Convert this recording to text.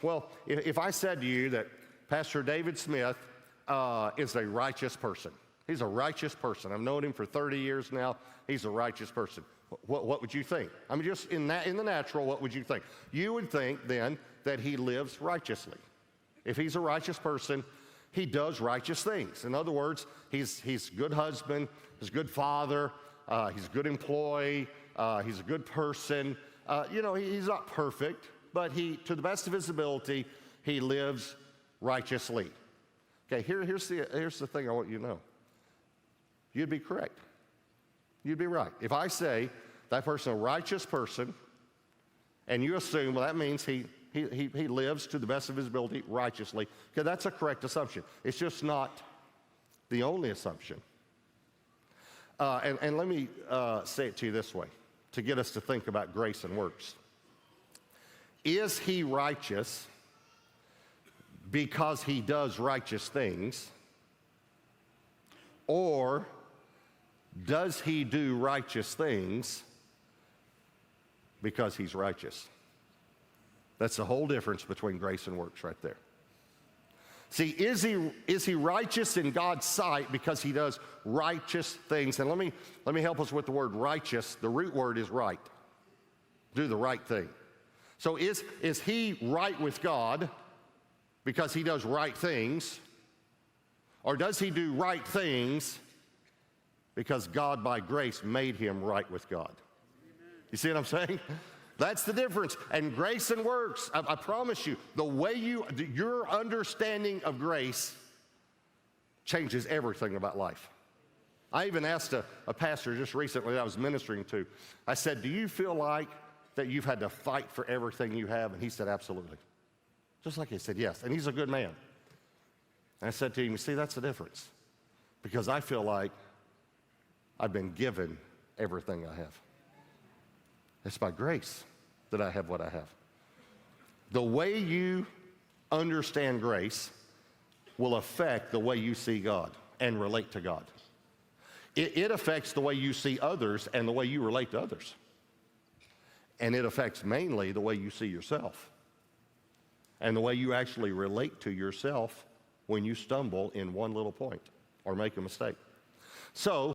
Well, if I said to you that Pastor David Smith is a righteous person, he's a righteous person. I've known him for 30 years now. He's a righteous person. What would you think? I mean, just in the natural, what would you think? You would think then that he lives righteously. If he's a righteous person, he does righteous things. In other words, he's a good husband, he's a good father, he's a good employee, he's a good person. He's not perfect, but to the best of his ability, he lives righteously. Okay, here's the thing I want you to know. You'd be correct. You'd be right. If I say that person is a righteous person, and you assume, well, that means he lives to the best of his ability righteously, okay, that's a correct assumption. It's just not the only assumption. And let me say it to you this way, to get us to think about grace and works. Is he righteous because he does righteous things, or does he do righteous things because he's righteous? That's the whole difference between grace and works right there. See, is he righteous in God's sight because he does righteous things? And let me help us with the word righteous. The root word is right. Do the right thing. So is he right with God because he does right things? Or does he do right things because God by grace made him right with God? You see what I'm saying? That's the difference. And grace and works, I promise you, the way your understanding of grace changes everything about life. I even asked a pastor just recently that I was ministering to, I said, do you feel like that you've had to fight for everything you have? And he said, absolutely. Just like he said, yes. And he's a good man. And I said to him, you see, that's the difference. Because I feel like I've been given everything I have. It's by grace that I have what I have. The way you understand grace will affect the way you see God and relate to God. It affects the way you see others and the way you relate to others. And it affects mainly the way you see yourself and the way you actually relate to yourself when you stumble in one little point or make a mistake. So